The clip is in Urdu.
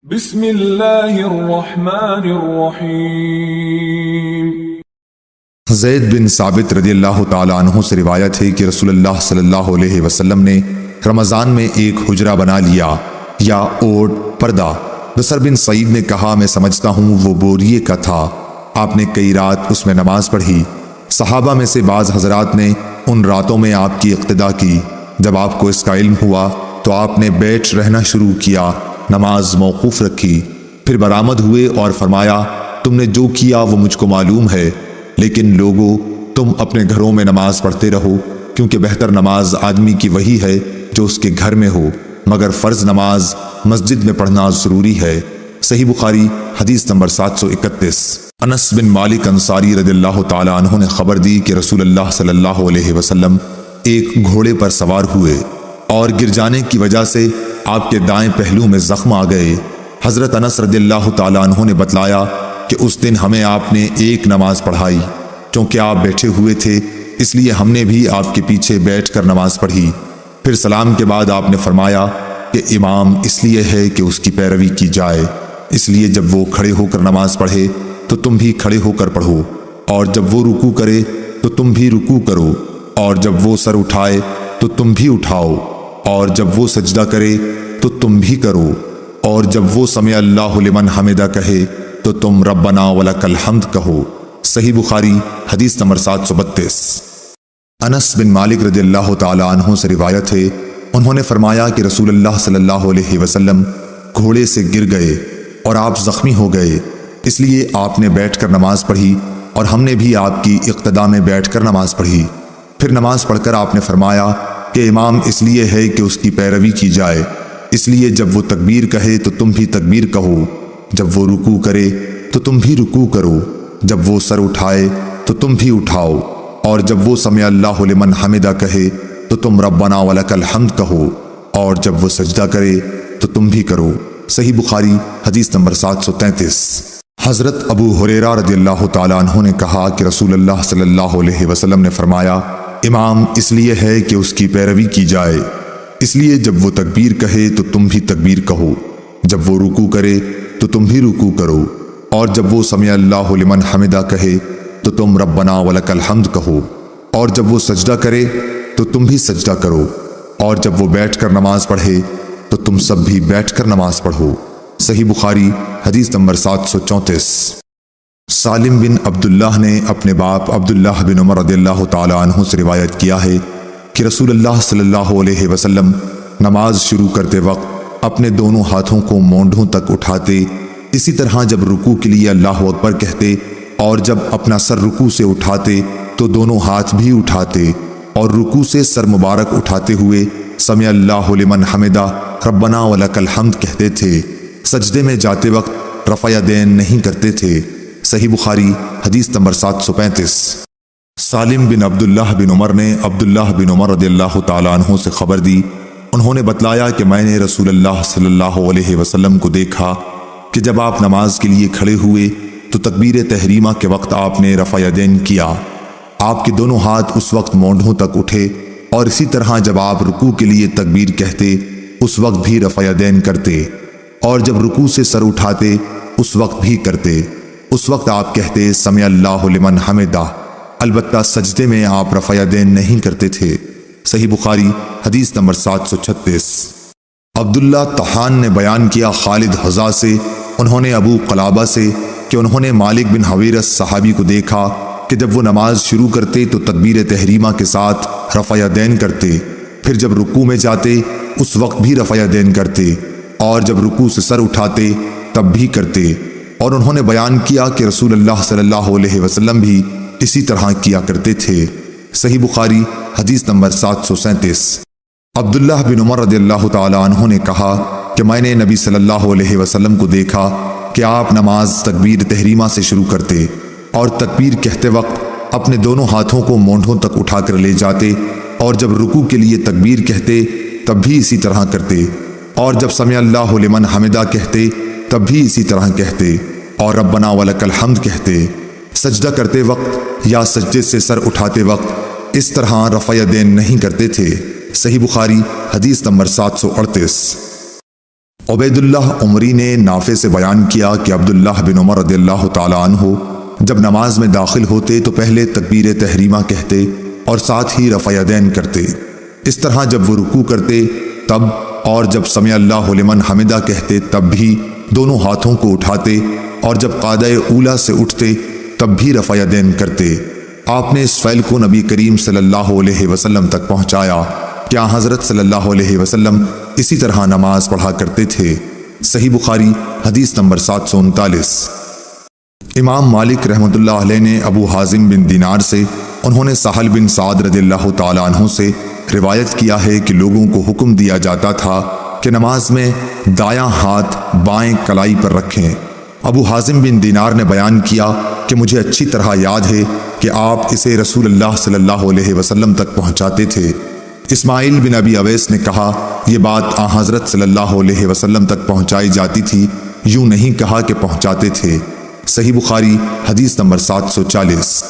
بسم اللہ الرحمن الرحیم۔ زید بن ثابت رضی اللہ تعالیٰ عنہ سے روایت ہے کہ رسول اللہ صلی اللہ علیہ وسلم نے رمضان میں ایک حجرہ بنا لیا یا اوٹ پردہ۔ بصر بن سعید نے کہا میں سمجھتا ہوں وہ بوریے کا تھا۔ آپ نے کئی رات اس میں نماز پڑھی۔ صحابہ میں سے بعض حضرات نے ان راتوں میں آپ کی اقتدا کی۔ جب آپ کو اس کا علم ہوا تو آپ نے بیٹھ رہنا شروع کیا، نماز موقوف رکھی، پھر برآمد ہوئے اور فرمایا تم نے جو کیا وہ مجھ کو معلوم ہے، لیکن لوگو تم اپنے گھروں میں نماز پڑھتے رہو، کیونکہ بہتر نماز آدمی کی وہی ہے جو اس کے گھر میں ہو، مگر فرض نماز مسجد میں پڑھنا ضروری ہے۔ صحیح بخاری حدیث نمبر 731۔ انس بن مالک انصاری رضی اللہ تعالیٰ عنہ نے خبر دی کہ رسول اللہ صلی اللہ علیہ وسلم ایک گھوڑے پر سوار ہوئے اور گر جانے کی وجہ سے آپ کے دائیں پہلو میں زخم آ گئے۔ حضرت انس رضی اللہ تعالیٰ عنہ نے بتلایا کہ اس دن ہمیں آپ نے ایک نماز پڑھائی، چونکہ آپ بیٹھے ہوئے تھے اس لیے ہم نے بھی آپ کے پیچھے بیٹھ کر نماز پڑھی۔ پھر سلام کے بعد آپ نے فرمایا کہ امام اس لیے ہے کہ اس کی پیروی کی جائے، اس لیے جب وہ کھڑے ہو کر نماز پڑھے تو تم بھی کھڑے ہو کر پڑھو، اور جب وہ رکوع کرے تو تم بھی رکوع کرو، اور جب وہ سر اٹھائے تو تم بھی اٹھاؤ، اور جب وہ سجدہ کرے تو تم بھی کرو، اور جب وہ سمع اللہ لمن حمدہ کہے تو تم ربنا ولک الحمد کہو۔ صحیح بخاری حدیث نمبر 732۔ انس بن مالک رضی اللہ تعالیٰ عنہ سے روایت ہے انہوں نے فرمایا کہ رسول اللہ صلی اللہ علیہ وسلم گھوڑے سے گر گئے اور آپ زخمی ہو گئے، اس لیے آپ نے بیٹھ کر نماز پڑھی اور ہم نے بھی آپ کی اقتدا میں بیٹھ کر نماز پڑھی۔ پھر نماز پڑھ کر آپ نے فرمایا کہ امام اس لیے ہے کہ اس کی پیروی کی جائے، اس لیے جب وہ تکبیر کہے تو تم بھی تکبیر کہو، جب وہ رکوع کرے تو تم بھی رکوع کرو، جب وہ سر اٹھائے تو تم بھی اٹھاؤ، اور جب وہ سمع اللہ لمن حمدہ کہے تو تم ربنا ولک الحمد کہو، اور جب وہ سجدہ کرے تو تم بھی کرو۔ صحیح بخاری حدیث نمبر 733۔ حضرت ابو ہریرہ رضی اللہ تعالیٰ عنہ نے کہا کہ رسول اللہ صلی اللہ علیہ وسلم نے فرمایا امام اس لیے ہے کہ اس کی پیروی کی جائے، اس لیے جب وہ تکبیر کہے تو تم بھی تکبیر کہو، جب وہ رکوع کرے تو تم بھی رکوع کرو، اور جب وہ سمع اللہ لمن حمدہ کہے تو تم ربنا ولک الحمد کہو، اور جب وہ سجدہ کرے تو تم بھی سجدہ کرو، اور جب وہ بیٹھ کر نماز پڑھے تو تم سب بھی بیٹھ کر نماز پڑھو۔ صحیح بخاری حدیث نمبر 734۔ سالم بن عبداللہ نے اپنے باپ عبداللہ بن عمر رضی اللہ تعالیٰ عنہ سے روایت کیا ہے کہ رسول اللہ صلی اللہ علیہ وسلم نماز شروع کرتے وقت اپنے دونوں ہاتھوں کو مونڈھوں تک اٹھاتے، اسی طرح جب رکوع کے لیے اللہ اکبر کہتے اور جب اپنا سر رکوع سے اٹھاتے تو دونوں ہاتھ بھی اٹھاتے، اور رکوع سے سر مبارک اٹھاتے ہوئے سمع اللہ لمن حمدہ ربنا ولک الحمد کہتے تھے۔ سجدے میں جاتے وقت رفع یدین نہیں کرتے تھے۔ صحیح بخاری حدیث نمبر 735۔ سالم بن عبداللہ بن عمر نے عبداللہ بن عمر رضی اللہ تعالیٰ عنہ سے خبر دی، انہوں نے بتلایا کہ میں نے رسول اللہ صلی اللہ علیہ وسلم کو دیکھا کہ جب آپ نماز کے لیے کھڑے ہوئے تو تکبیر تحریمہ کے وقت آپ نے رفع یدین کیا، آپ کے دونوں ہاتھ اس وقت مونڈھوں تک اٹھے، اور اسی طرح جب آپ رکوع کے لیے تکبیر کہتے اس وقت بھی رفع یدین کرتے، اور جب رکوع سے سر اٹھاتے اس وقت بھی کرتے۔ اس وقت آپ کہتے سمع اللہ لمن حمدہ، البتہ سجدے میں آپ رفع یدین نہیں کرتے تھے۔ صحیح بخاری حدیث نمبر 736۔ عبداللہ طحان نے بیان کیا خالد حذا سے، انہوں نے ابو قلابہ سے کہ انہوں نے مالک بن حویرث صحابی کو دیکھا کہ جب وہ نماز شروع کرتے تو تکبیر تحریمہ کے ساتھ رفع یدین کرتے، پھر جب رکوع میں جاتے اس وقت بھی رفع یدین کرتے، اور جب رکوع سے سر اٹھاتے تب بھی کرتے، اور انہوں نے بیان کیا کہ رسول اللہ صلی اللہ علیہ وسلم بھی اسی طرح کیا کرتے تھے۔ صحیح بخاری حدیث نمبر 737۔ عبداللہ بن عمر رضی اللہ تعالیٰ عنہ نے کہا کہ میں نے نبی صلی اللہ علیہ وسلم کو دیکھا کہ آپ نماز تکبیر تحریمہ سے شروع کرتے اور تکبیر کہتے وقت اپنے دونوں ہاتھوں کو مونڈھوں تک اٹھا کر لے جاتے، اور جب رکوع کے لیے تکبیر کہتے تب بھی اسی طرح کرتے، اور جب سمع اللہ لمن حمدہ کہتے تب بھی اسی طرح کہتے، اور ربنا ولک الحمد کہتے۔ سجدہ کرتے وقت یا سجدے سے سر اٹھاتے وقت اس طرح رفع یدین نہیں کرتے تھے۔ صحیح بخاری حدیث نمبر 738۔ عبیداللہ عمری نے نافع سے بیان کیا کہ عبداللہ بن عمر رضی اللہ تعالیٰ عنہ جب نماز میں داخل ہوتے تو پہلے تکبیر تحریمہ کہتے اور ساتھ ہی رفع یدین کرتے۔ اس طرح جب وہ رکوع کرتے تب اور جب سمع اللہ لمن حمدہ کہتے تب بھی دونوں ہاتھوں کو اٹھاتے، اور جب قعدہ اولیٰ سے اٹھتے تب بھی رفع یدین کرتے۔ آپ نے اس فعل کو نبی کریم صلی اللہ علیہ وسلم تک پہنچایا کہ حضرت صلی اللہ علیہ وسلم اسی طرح نماز پڑھا کرتے تھے۔ صحیح بخاری حدیث نمبر 739۔ امام مالک رحمۃ اللہ علیہ نے ابو حازم بن دینار سے، انہوں نے سہل بن سعد رضی اللہ تعالیٰ عنہ سے روایت کیا ہے کہ لوگوں کو حکم دیا جاتا تھا کہ نماز میں دایاں ہاتھ بائیں کلائی پر رکھیں۔ ابو حازم بن دینار نے بیان کیا کہ مجھے اچھی طرح یاد ہے کہ آپ اسے رسول اللہ صلی اللہ علیہ وسلم تک پہنچاتے تھے۔ اسماعیل بن ابی اویس نے کہا یہ بات حضرت صلی اللہ علیہ وسلم تک پہنچائی جاتی تھی، یوں نہیں کہا کہ پہنچاتے تھے۔ صحیح بخاری حدیث نمبر 740۔